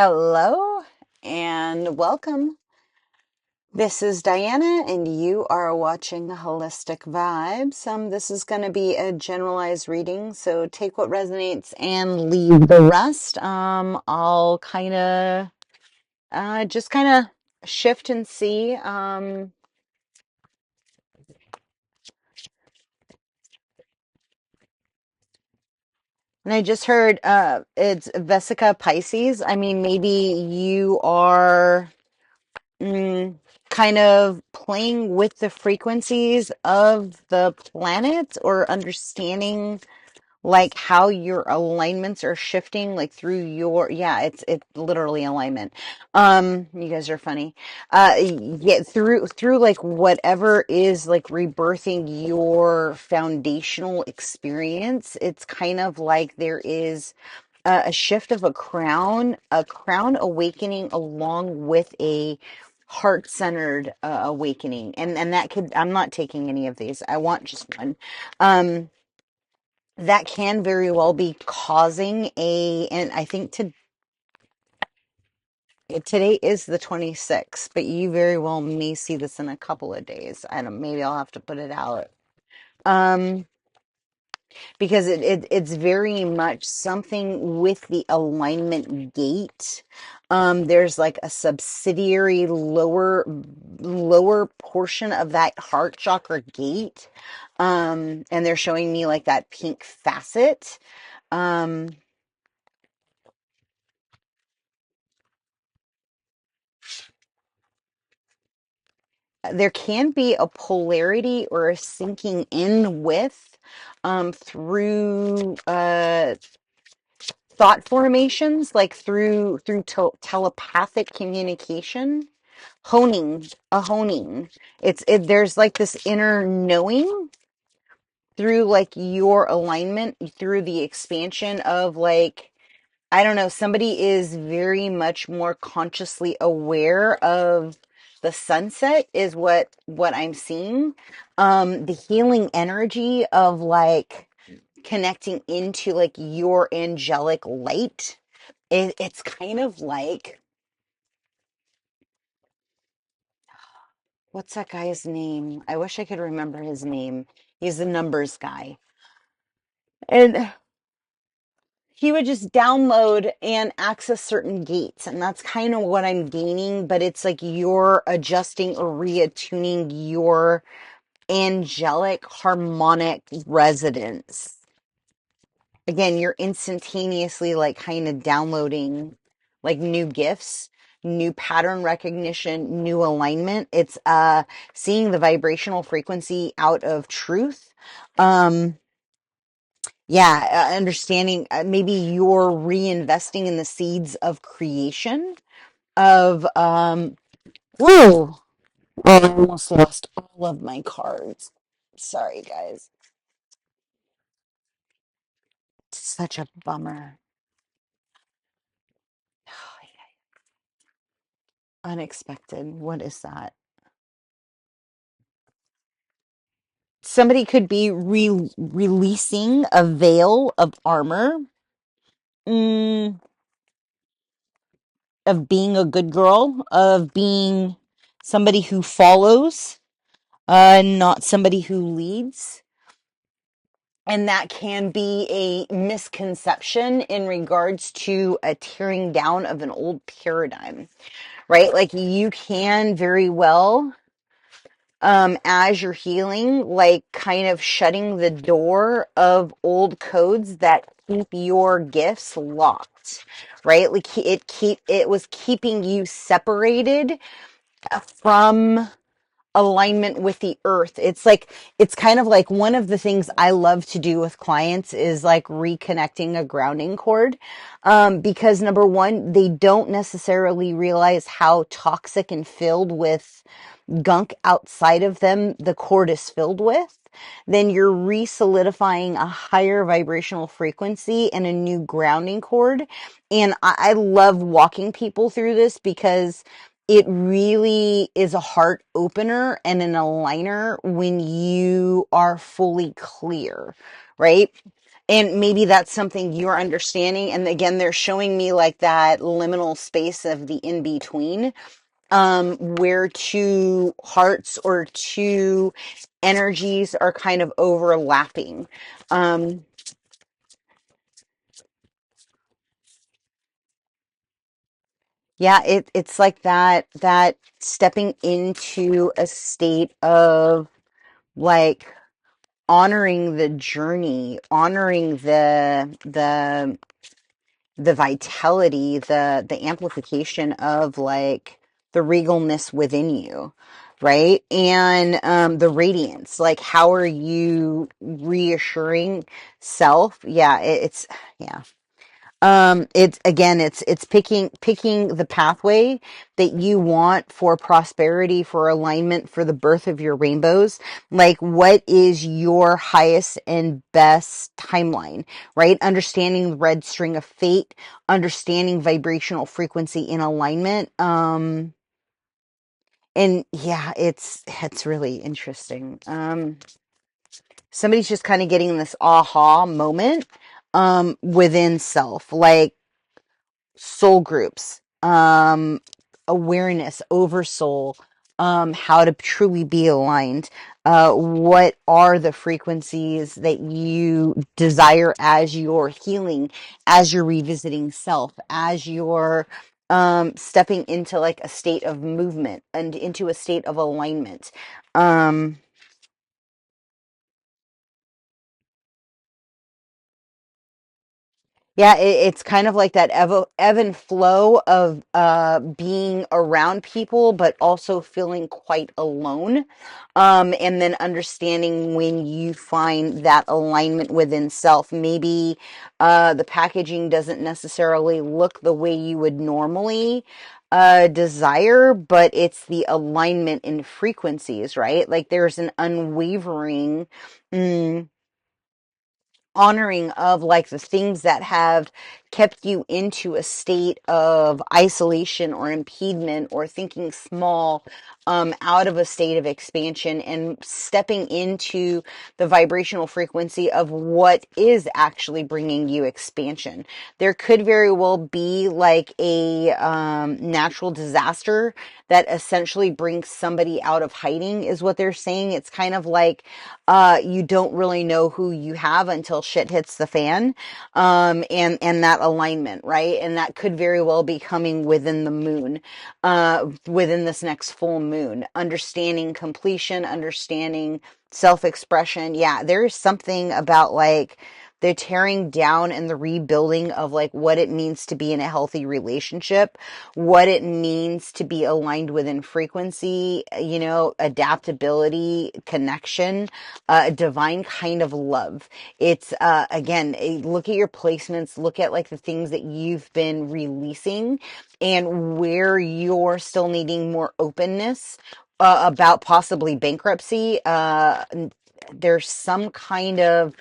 Hello and welcome. This is Diana and you are watching Holistic Vibes. This is going to be a generalized reading, so take what resonates and leave the rest. I'll just kind of shift and see. And I just heard it's Vesica Pisces. I mean, maybe you are kind of playing with the frequencies of the planet or understanding like how your alignments are shifting like through your it's literally alignment. You guys are funny. Yeah, through like whatever is like rebirthing your foundational experience. It's kind of like there is a shift of a crown awakening along with a heart-centered awakening. And that could, I'm not taking any of these. I want just one. That can very well be causing and I think today is the 26th, but you very well may see this in a couple of days. I don't, maybe I'll have to put it out. Because it's very much something with the alignment gate. There's like a subsidiary lower portion of that heart chakra gate. And they're showing me like that pink facet. There can be a polarity or a sinking in with through thought formations, like through telepathic communication, honing. There's like this inner knowing through like your alignment, through the expansion of like, I don't know, somebody is very much more consciously aware of the sunset is what I'm seeing. The healing energy of like connecting into like your angelic light. It's kind of like, what's that guy's name? I wish I could remember his name. He's the numbers guy. And he would just download and access certain gates. And that's kind of what I'm gaining. But it's like you're adjusting or reattuning your angelic harmonic resonance. Again, you're instantaneously like kind of downloading like new gifts, new pattern recognition, new alignment. It's seeing the vibrational frequency out of truth. Understanding maybe you're reinvesting in the seeds of creation of whoa. Oh, I almost lost all of my cards. Sorry, guys. It's such a bummer. Unexpected. What is that? Somebody could be releasing a veil of armor, mm, of being a good girl, of being somebody who follows, not somebody who leads. And that can be a misconception in regards to a tearing down of an old paradigm, right? Like you can very well, as you're healing, like kind of shutting the door of old codes that keep your gifts locked, right? Like it was keeping you separated from alignment with the earth. It's kind of like one of the things I love to do with clients is like reconnecting a grounding cord. Because number one, they don't necessarily realize how toxic and filled with gunk outside of them the cord is filled with. Then you're re-solidifying a higher vibrational frequency and a new grounding cord. And I love walking people through this because it really is a heart opener and an aligner when you are fully clear, right? And maybe that's something you're understanding. And again, they're showing me like that liminal space of the in between, where two hearts or two energies are kind of overlapping. Um, yeah, it's like that stepping into a state of like honoring the journey, honoring the vitality, the amplification of like the regalness within you, right? And the radiance, like how are you reassuring self? Yeah, it's yeah. It's again, it's picking the pathway that you want for prosperity, for alignment, for the birth of your rainbows. Like, what is your highest and best timeline, right? Understanding the red string of fate, understanding vibrational frequency in alignment. And yeah, it's really interesting. Somebody's just kind of getting this aha moment within self, like soul groups, awareness over soul, how to truly be aligned. What are the frequencies that you desire as you're healing, as you're revisiting self, as you're stepping into like a state of movement and into a state of alignment. Um, Yeah, it's kind of like that ebb and flow of being around people, but also feeling quite alone. And then understanding when you find that alignment within self. Maybe the packaging doesn't necessarily look the way you would normally desire, but it's the alignment in frequencies, right? Like there's an unwavering. Mm, honoring of like the things that have kept you into a state of isolation or impediment or thinking small, out of a state of expansion and stepping into the vibrational frequency of what is actually bringing you expansion. There could very well be like a natural disaster that essentially brings somebody out of hiding is what they're saying. It's kind of like you don't really know who you have until shit hits the fan, and that alignment, right? And that could very well be coming within the moon, within this next full moon. Understanding completion, understanding self-expression. Yeah, there is something about like the tearing down and the rebuilding of like what it means to be in a healthy relationship, what it means to be aligned within frequency, adaptability, connection, a divine kind of love. It's again, look at your placements, look at like the things that you've been releasing and where you're still needing more openness about possibly bankruptcy. There's some kind of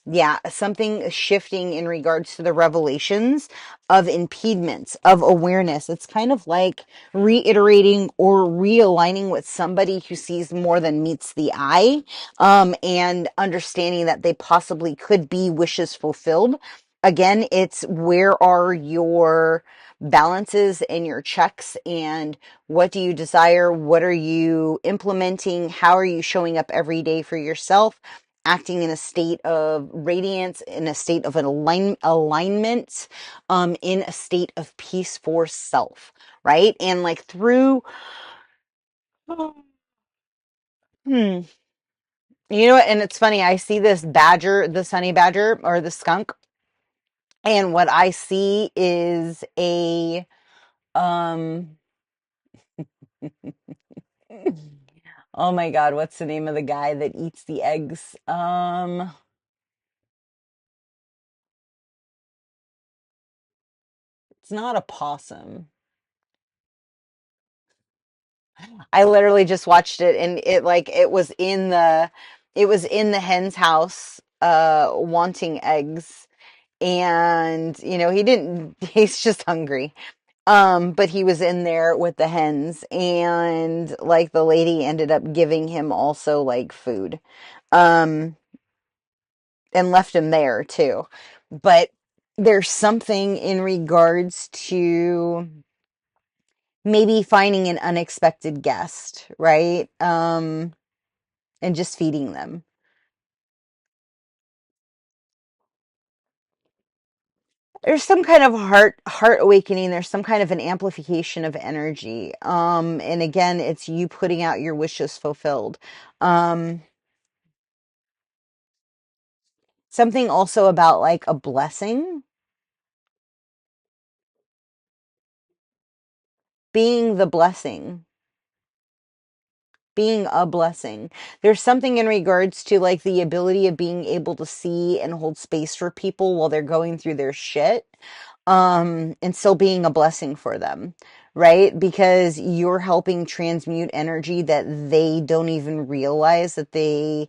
yeah, something shifting in regards to the revelations of impediments, of awareness. It's kind of like reiterating or realigning with somebody who sees more than meets the eye, and understanding that they possibly could be wishes fulfilled. Again, it's where are your balances and your checks, and what do you desire? What are you implementing? How are you showing up every day for yourself? Acting in a state of radiance, in a state of an alignment, in a state of peace for self, right? And like through, hmm, you know what? And it's funny, I see this badger, the honey badger or the skunk, and what I see is a, um, oh my God, what's the name of the guy that eats the eggs? It's not a possum. I literally just watched it and it was in the hen's house wanting eggs, and he didn't he's just hungry. But he was in there with the hens, and like the lady ended up giving him also like food. Um and left him there too. But there's something in regards to maybe finding an unexpected guest, right? And just feeding them. There's some kind of heart awakening. There's some kind of an amplification of energy. And again, it's you putting out your wishes fulfilled. Um, Something also about like a blessing, being the blessing, being a blessing. There's something in regards to like the ability of being able to see and hold space for people while they're going through their shit, and still being a blessing for them, right? Because you're helping transmute energy that they don't even realize that they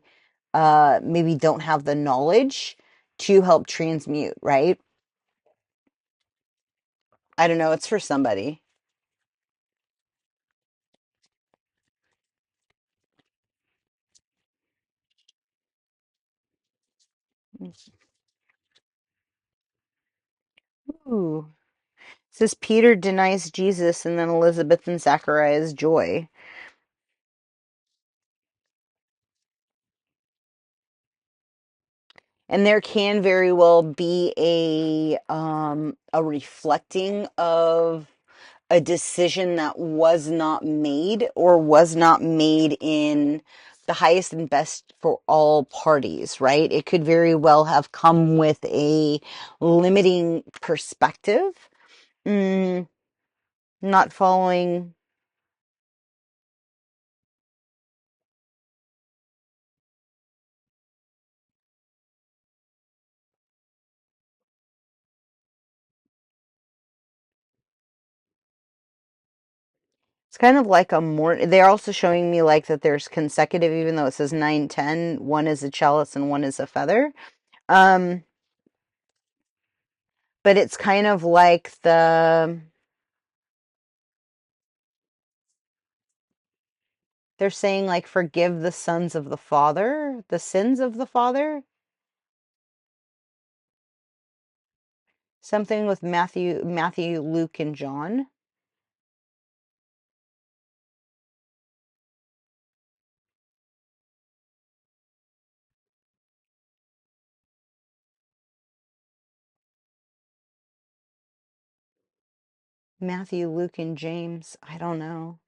maybe don't have the knowledge to help transmute, right? I don't know, it's for somebody. Ooh. It says Peter denies Jesus and then Elizabeth and Zachariah's joy. And there can very well be a reflecting of a decision that was not made or was not made in the highest and best for all parties, right? It could very well have come with a limiting perspective, mm, not following. It's kind of like a more, they're also showing me like that there's consecutive, even though it says 9, 10. One is a chalice and one is a feather. Um, but it's kind of like they're saying like forgive the sons of the father, the sins of the father. Something with Matthew, Luke, and John. Matthew, Luke, and James. I don't know.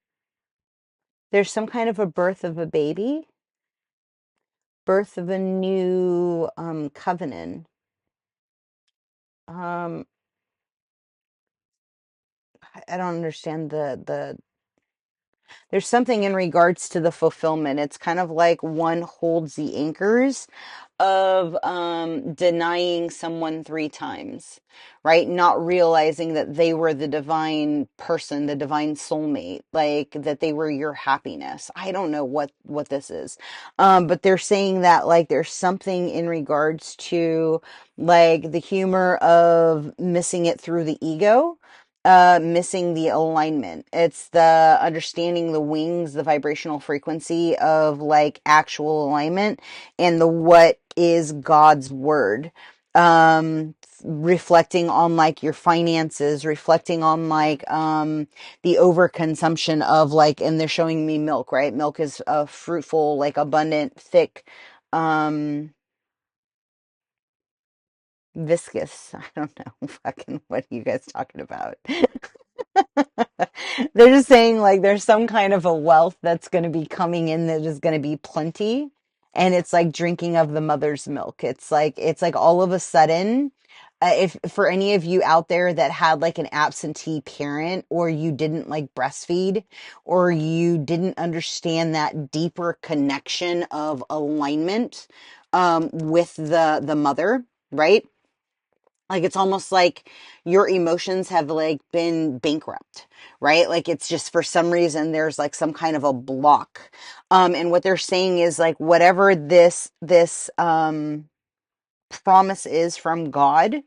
There's some kind of a birth of a baby, birth of a new covenant. Um, I don't understand the there's something in regards to the fulfillment. It's kind of like one holds the anchors of denying someone 3 times, right? Not realizing that they were the divine person, the divine soulmate, like that they were your happiness. I don't know what this is. But they're saying that like there's something in regards to like the humor of missing it through the ego, missing the alignment. It's the understanding the wings, the vibrational frequency of like actual alignment and the what is God's word. Reflecting on like your finances, reflecting on like the overconsumption of like, and they're showing me milk, right? Milk is a fruitful, like abundant, thick, um viscous. I don't know. Fucking what are you guys talking about? They're just saying like there's some kind of a wealth that's going to be coming in that is going to be plenty, and it's like drinking of the mother's milk. It's like all of a sudden, if for any of you out there that had like an absentee parent, or you didn't like breastfeed, or you didn't understand that deeper connection of alignment with the mother, right? Like it's almost like your emotions have like been bankrupt, right? Like it's just for some reason there's like some kind of a block. And what they're saying is like whatever this promise is from God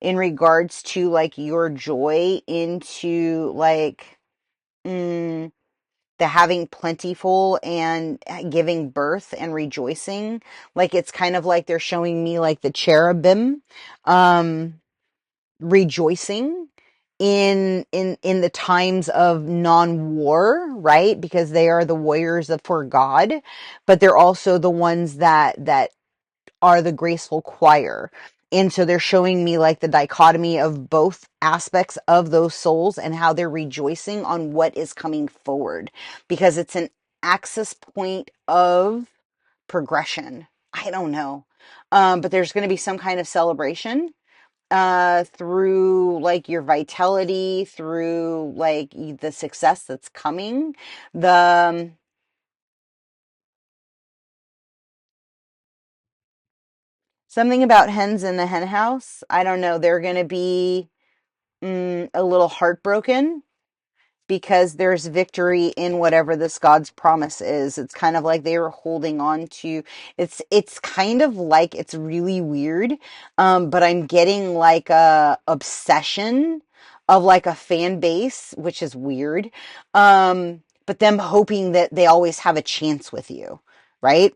in regards to like your joy into like mm, the having plentiful and giving birth and rejoicing. Like it's kind of like they're showing me like the cherubim rejoicing in the times of non-war, right? Because they are the warriors of for God, but they're also the ones that are the graceful choir. And so they're showing me like the dichotomy of both aspects of those souls and how they're rejoicing on what is coming forward, because it's an access point of progression. I don't know. But there's going to be some kind of celebration through like your vitality, through like the success that's coming. The something about hens in the hen house. I don't know. They're going to be a little heartbroken because there's victory in whatever this God's promise is. It's kind of like they were holding on to, it's kind of like, it's really weird. But I'm getting like a obsession of like a fan base, which is weird. But them hoping that they always have a chance with you, right?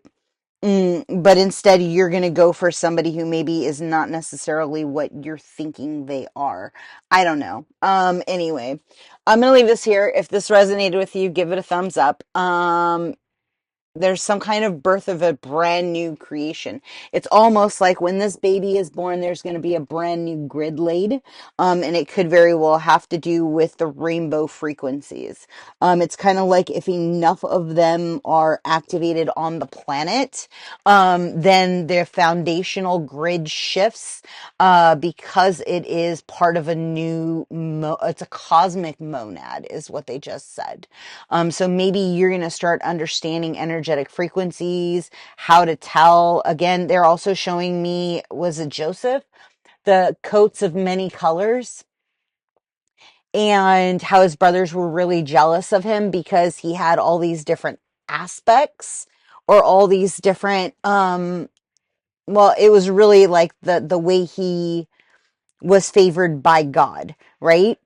But instead, you're going to go for somebody who maybe is not necessarily what you're thinking they are. I don't know. Anyway, I'm going to leave this here. If this resonated with you, give it a thumbs up. There's some kind of birth of a brand new creation. It's almost like when this baby is born, there's going to be a brand new grid laid. And it could very well have to do with the rainbow frequencies. It's kind of like if enough of them are activated on the planet, then their foundational grid shifts, because it is part of a new, it's a cosmic monad is what they just said. So maybe you're going to start understanding energetic frequencies, how to tell. Again, they're also showing me, was it Joseph? The coats of many colors, and how his brothers were really jealous of him because he had all these different aspects, or all these different, well, it was really like the way he was favored by God, right?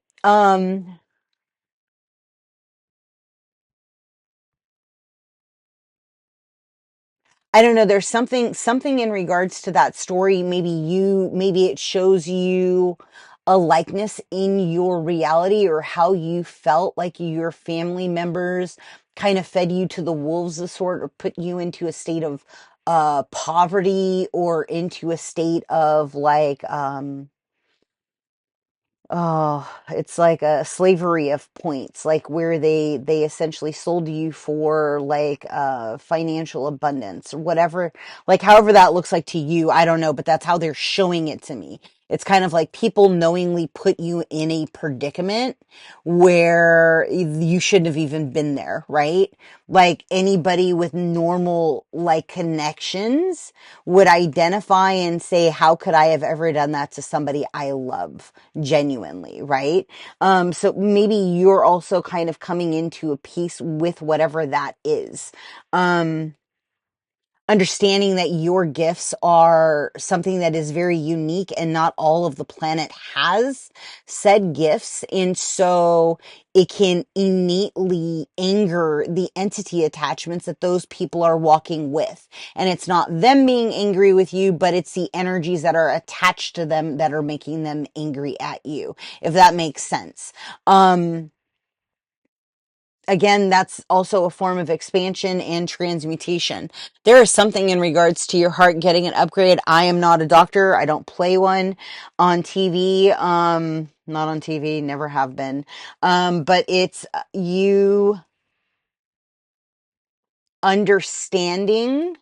I don't know. There's something in regards to that story. Maybe it shows you a likeness in your reality, or how you felt like your family members kind of fed you to the wolves of sort, or put you into a state of poverty, or into a state of like oh, it's like a slavery of points, like where they essentially sold you for like financial abundance or whatever, like however that looks like to you, I don't know, but that's how they're showing it to me. It's kind of like people knowingly put you in a predicament where you shouldn't have even been there, right? Like anybody with normal like connections would identify and say, how could I have ever done that to somebody I love genuinely, right? So maybe you're also kind of coming into a peace with whatever that is. Understanding that your gifts are something that is very unique, and not all of the planet has said gifts. And so it can innately anger the entity attachments that those people are walking with. And it's not them being angry with you, but it's the energies that are attached to them that are making them angry at you, if that makes sense. Again, that's also a form of expansion and transmutation. There is something in regards to your heart getting an upgrade. I am not a doctor. I don't play one on TV. Not on TV, never have been. But it's you understanding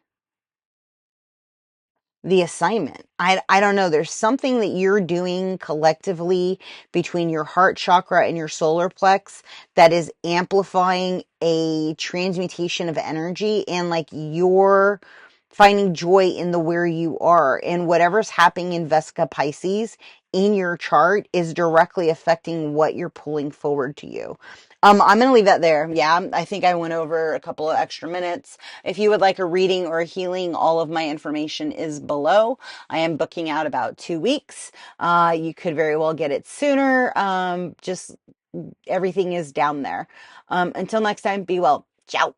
the assignment. I don't know. There's something that you're doing collectively between your heart chakra and your solar plex that is amplifying a transmutation of energy, and like you're finding joy in the where you are, and whatever's happening in Vesica Pisces in your chart is directly affecting what you're pulling forward to you. I'm going to leave that there. Yeah, I think I went over a couple of extra minutes. If you would like a reading or a healing, all of my information is below. I am booking out about 2 weeks. You could very well get it sooner. Just everything is down there. Until next time, be well. Ciao.